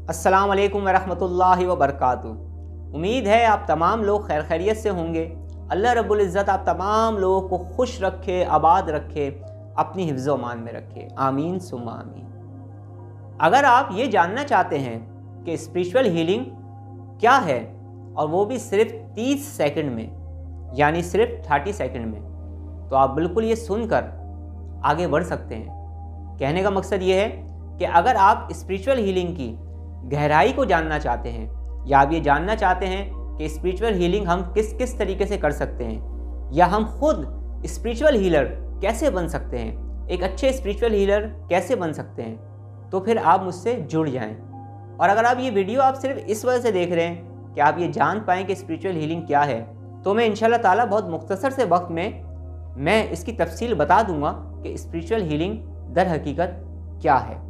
अस्सलाम वालेकुम वरहमतुल्लाहि वबरकातुहू। उम्मीद है आप तमाम लोग खैर खैरियत से होंगे। अल्लाह रब्बुल इज़्ज़त आप तमाम लोगों को खुश रखे, आबाद रखे, अपनी हिफ्ज़ व अमान में रखे, आमीन सुम्मा आमीन। अगर आप ये जानना चाहते हैं कि स्पिरिचुअल हीलिंग क्या है, और वो भी सिर्फ 30 सेकंड में, यानी सिर्फ 30 सेकंड में, तो आप बिल्कुल ये सुनकर आगे बढ़ सकते हैं। कहने का मकसद ये है कि अगर आप स्पिरिचुअल हीलिंग की गहराई को जानना चाहते हैं, या आप ये जानना चाहते हैं कि स्पिरिचुअल हीलिंग हम किस किस तरीके से कर सकते हैं, या हम खुद स्पिरिचुअल हीलर कैसे बन सकते हैं, एक अच्छे स्पिरिचुअल हीलर कैसे बन सकते हैं, तो फिर आप मुझसे जुड़ जाएं। और अगर आप ये वीडियो आप सिर्फ इस वजह से देख रहे हैं कि आप ये जान पाएँ कि स्पिरिचुअल हीलिंग क्या है, तो मैं इंशाल्लाह ताला बहुत मुख्तसर से वक्त में मैं इसकी तफसील बता दूंगा कि स्पिरिचुअल हीलिंग दर हकीकत क्या है।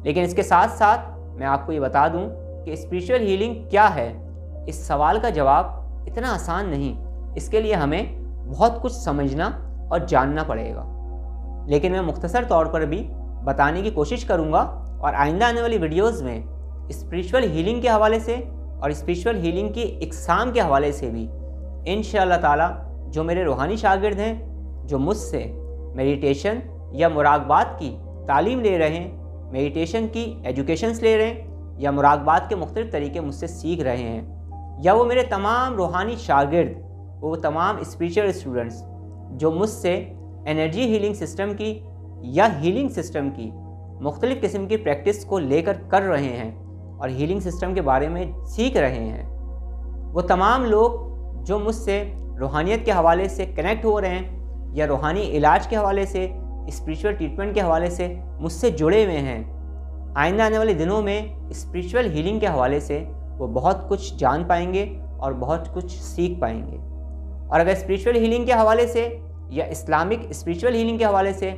लेकिन इसके साथ साथ मैं आपको ये बता दूं कि स्पिरिचुअल हीलिंग क्या है, इस सवाल का जवाब इतना आसान नहीं, इसके लिए हमें बहुत कुछ समझना और जानना पड़ेगा। लेकिन मैं मुख्तसर तौर पर भी बताने की कोशिश करूंगा, और आइंदा आने वाली वीडियोस में स्पिरिचुअल हीलिंग के हवाले से और स्पिरिचुअल हीलिंग की इक़साम के हवाले से भी इंशाअल्लाह ताला जो मेरे रूहानी शागिर्द हैं, जो मुझसे मेडिटेशन या मुराक़बात की तालीम ले रहे हैं, मेडिटेशन की एजुकेशंस ले रहे हैं, या मुराक़बात के मुख्तलिफ़ तरीके मुझसे सीख रहे हैं, या वो मेरे तमाम रूहानी शागिर्द, वो तमाम स्पिरिचुअल स्टूडेंट्स जो मुझसे एनर्जी हीलिंग सिस्टम की या हीलिंग सिस्टम की मुख्तलिफ़ किस्म की प्रैक्टिस को लेकर कर रहे हैं और हीलिंग सिस्टम के बारे में सीख रहे हैं, वो तमाम लोग जो मुझसे रूहानियत के हवाले से कनेक्ट हो रहे हैं, या रूहानी इलाज के हवाले से, स्पिरिचुअल ट्रीटमेंट के हवाले से मुझसे जुड़े हुए हैं, आइंदा आने वाले दिनों में स्पिरिचुअल हीलिंग के हवाले से वो बहुत कुछ जान पाएंगे और बहुत कुछ सीख पाएंगे। और अगर स्पिरिचुअल हीलिंग के हवाले से या इस्लामिक स्पिरिचुअल हीलिंग के हवाले से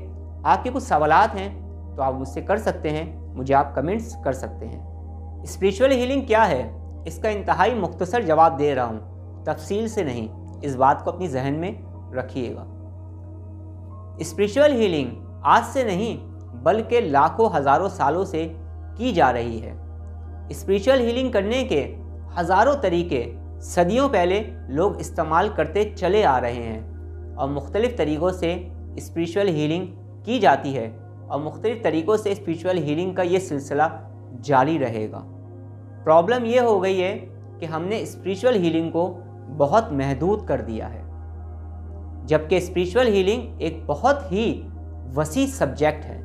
आपके कुछ सवालात हैं, तो आप मुझसे कर सकते हैं, मुझे आप कमेंट्स कर सकते हैं। स्पिरिचुअल हीलिंग क्या है, इसका इंतहाई मुख्तसर जवाब दे रहा हूँ, तफसील से नहीं, इस बात को अपनी जहन में रखिएगा। स्पिरिचुअल हीलिंग आज से नहीं बल्कि लाखों हज़ारों सालों से की जा रही है। स्पिरिचुअल हीलिंग करने के हज़ारों तरीके सदियों पहले लोग इस्तेमाल करते चले आ रहे हैं, और मुख्तलिफ़ तरीक़ों से स्पिरिचुअल हीलिंग की जाती है, और मुख्तलिफ़ तरीक़ों से स्पिरिचुअल हीलिंग का ये सिलसिला जारी रहेगा। प्रॉब्लम ये हो गई है कि हमने स्पिरिचुअल हीलिंग को बहुत महदूद कर दिया है, जबकि स्पिरिचुअल हीलिंग एक बहुत ही वसी सब्जेक्ट है।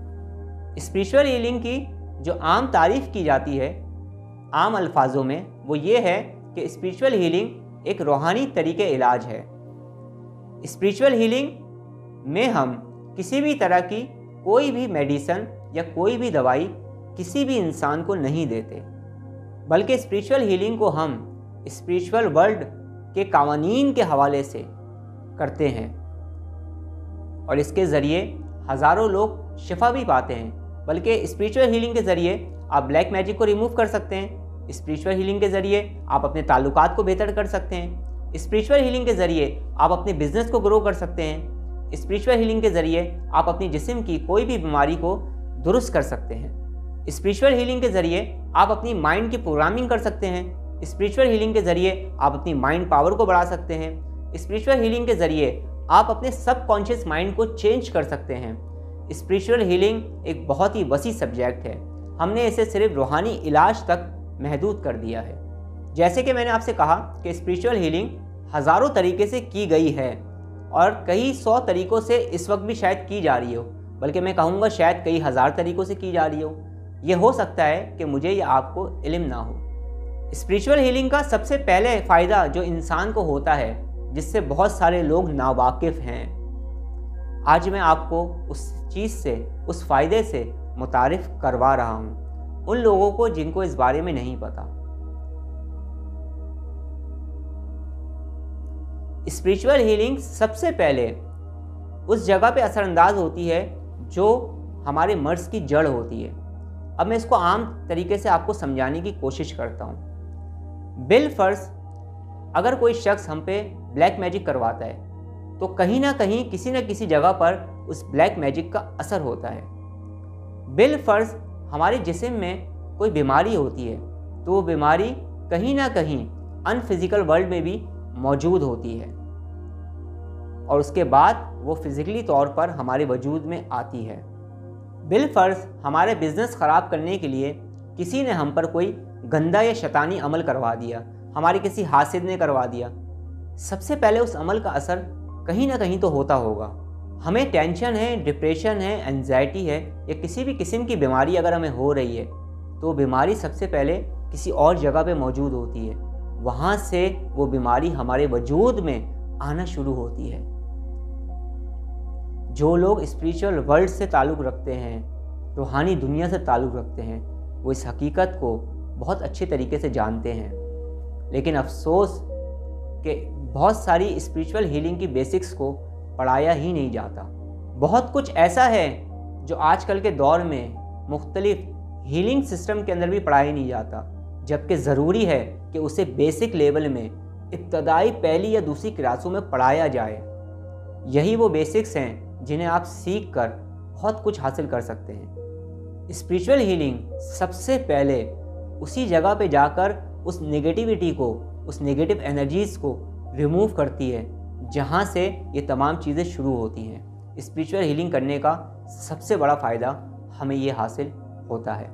स्पिरिचुअल हीलिंग की जो आम तारीफ़ की जाती है आम अल्फाजों में, वो ये है कि स्पिरिचुअल हीलिंग एक रूहानी तरीके इलाज है। स्पिरिचुअल हीलिंग में हम किसी भी तरह की कोई भी मेडिसन या कोई भी दवाई किसी भी इंसान को नहीं देते, बल्कि स्पिरिचुअल हीलिंग को हम स्पिरिचुअल वर्ल्ड के कावानीन के हवाले से करते हैं, और इसके ज़रिए हज़ारों लोग शिफा भी पाते हैं। बल्कि स्पिरिचुअल हीलिंग के ज़रिए आप ब्लैक मैजिक को रिमूव कर सकते हैं, स्पिरिचुअल हीलिंग के ज़रिए आप अपने ताल्लुकात को बेहतर कर सकते हैं, स्पिरिचुअल हीलिंग के ज़रिए आप अपने बिज़नेस को ग्रो कर सकते हैं, स्पिरिचुअल हीलिंग के ज़रिए आप अपनी जिस्म की कोई भी बीमारी को दुरुस्त कर सकते हैं, स्पिरिचुअल हीलिंग के ज़रिए आप अपनी माइंड की प्रोग्रामिंग कर सकते हैं, स्पिरिचुअल हीलिंग के ज़रिए आप अपनी माइंड पावर को बढ़ा सकते हैं, स्पिरिचुअल हीलिंग के ज़रिए आप अपने सब कॉन्शियस माइंड को चेंज कर सकते हैं। स्पिरिचुअल हीलिंग एक बहुत ही वसी सब्जेक्ट है, हमने इसे सिर्फ रूहानी इलाज तक महदूद कर दिया है। जैसे कि मैंने आपसे कहा कि स्पिरिचुअल हीलिंग हज़ारों तरीके से की गई है, और कई 100 तरीक़ों से इस वक्त भी शायद की जा रही हो, बल्कि मैं कहूँगा शायद कई हज़ार तरीक़ों से की जा रही हो। ये हो सकता है कि मुझे या आपको इल्म ना हो। स्पिरिचुअल हीलिंग का सबसे पहले फ़ायदा जो इंसान को होता है, जिससे बहुत सारे लोग नावाकिफ़ हैं, आज मैं आपको उस चीज़ से, उस फ़ायदे से मुतारिफ़ करवा रहा हूँ उन लोगों को जिनको इस बारे में नहीं पता। स्पिरिचुअल हीलिंग सबसे पहले उस जगह पे असरअंदाज होती है जो हमारे मर्ज़ की जड़ होती है। अब मैं इसको आम तरीके से आपको समझाने की कोशिश करता हूँ। बिल फ़र्ज़ अगर कोई शख्स हम पे ब्लैक मैजिक करवाता है, तो कहीं ना कहीं किसी न किसी जगह पर उस ब्लैक मैजिक का असर होता है। बिल फ़र्ज़ हमारे जिस्म में कोई बीमारी होती है, तो वो बीमारी कहीं ना कहीं अनफिजिकल वर्ल्ड में भी मौजूद होती है और उसके बाद वो फिजिकली तौर पर हमारे वजूद में आती है। बिलफर्ज हमारे बिजनेस ख़राब करने के लिए किसी ने हम पर कोई गंदा या शैतानी अमल करवा दिया, हमारे किसी हासिद ने करवा दिया, सबसे पहले उस अमल का असर कहीं ना कहीं तो होता होगा। हमें टेंशन है, डिप्रेशन है, एंजाइटी है या किसी भी किस्म की बीमारी अगर हमें हो रही है तो बीमारी सबसे पहले किसी और जगह पे मौजूद होती है, वहाँ से वो बीमारी हमारे वजूद में आना शुरू होती है। जो लोग स्पिरिचुअल वर्ल्ड से ताल्लुक़ रखते हैं, रूहानी दुनिया से ताल्लुक़ रखते हैं, वो इस हकीकत को बहुत अच्छे तरीके से जानते हैं। लेकिन अफसोस कि बहुत सारी स्पिरिचुअल हीलिंग की बेसिक्स को पढ़ाया ही नहीं जाता। बहुत कुछ ऐसा है जो आजकल के दौर में मुख्तलिफ हीलिंग सिस्टम के अंदर भी पढ़ाया नहीं जाता, जबकि ज़रूरी है कि उसे बेसिक लेवल में इब्तदाई पहली या दूसरी क्लासों में पढ़ाया जाए। यही वो बेसिक्स हैं जिन्हें आप सीख कर बहुत कुछ हासिल कर सकते हैं। स्पिरिचुअल हीलिंग सबसे पहले उसी जगह पे जाकर उस नेगेटिविटी को, उस नेगेटिव एनर्जीज़ को रिमूव करती है जहाँ से ये तमाम चीज़ें शुरू होती हैं। स्पिरिचुअल हीलिंग करने का सबसे बड़ा फ़ायदा हमें ये हासिल होता है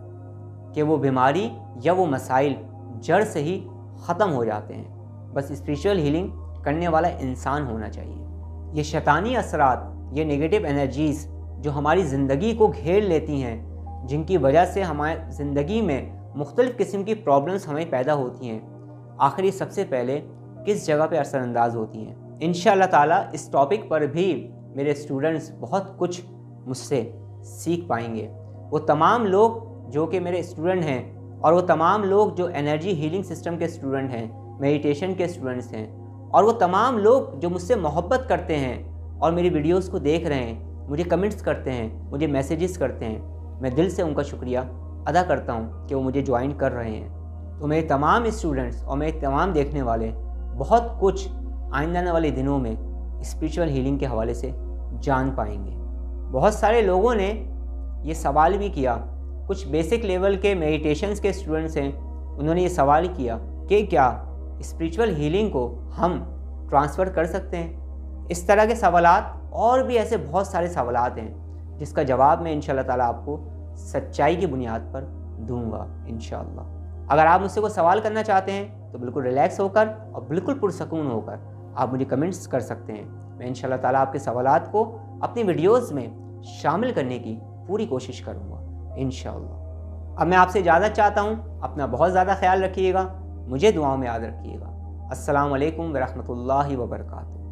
कि वो बीमारी या वो मसाइल जड़ से ही ख़त्म हो जाते हैं। बस स्पिरिचुअल हीलिंग करने वाला इंसान होना चाहिए। ये शैतानी असरात, ये नेगेटिव एनर्जीज़ जो हमारी ज़िंदगी को घेर लेती हैं, जिनकी वजह से हमारी ज़िंदगी में मुख्तलिफ़ किस्म की प्रॉब्लम्स हमें पैदा होती हैं, आखिर सबसे पहले किस जगह पे असरअंदाज होती हैं। इंशाअल्लाह ताला इस टॉपिक पर भी मेरे स्टूडेंट्स बहुत कुछ मुझसे सीख पाएंगे। वो तमाम लोग जो कि मेरे स्टूडेंट हैं और वो तमाम लोग जो एनर्जी हीलिंग सिस्टम के स्टूडेंट हैं, मेडिटेशन के स्टूडेंट्स हैं, और वो तमाम लोग जो मुझसे मोहब्बत करते हैं और मेरी वीडियोस को देख रहे हैं, मुझे कमेंट्स करते हैं, मुझे मैसेजेस करते हैं, मैं दिल से उनका शुक्रिया अदा करता हूँ कि वो मुझे ज्वाइन कर रहे हैं। तो मेरे तमाम स्टूडेंट्स और मेरे तमाम देखने वाले बहुत कुछ आइंदा आने वाले दिनों में स्पिरिचुअल हीलिंग के हवाले से जान पाएंगे। बहुत सारे लोगों ने ये सवाल भी किया, कुछ बेसिक लेवल के मेडिटेशंस के स्टूडेंट्स हैं, उन्होंने ये सवाल किया कि क्या स्पिरिचुअल हीलिंग को हम ट्रांसफ़र कर सकते हैं। इस तरह के सवालात और भी ऐसे बहुत सारे सवालात हैं जिसका जवाब मैं इंशाअल्लाह ताला आपको सच्चाई की बुनियाद पर दूंगा इंशाअल्लाह। अगर आप मुझसे कोई सवाल करना चाहते हैं तो बिल्कुल रिलैक्स होकर और बिल्कुल पुरसकून होकर आप मुझे कमेंट्स कर सकते हैं। मैं इंशाअल्लाह ताला आपके सवालात को अपनी वीडियोज़ में शामिल करने की पूरी कोशिश करूँगा इंशाअल्लाह। अब मैं आपसे इजाज़त चाहता हूँ, अपना बहुत ज़्यादा ख्याल रखिएगा, मुझे दुआओं में याद रखिएगा। अस्सलामु अलैकुम व रहमतुल्लाहि व बरकातुहू।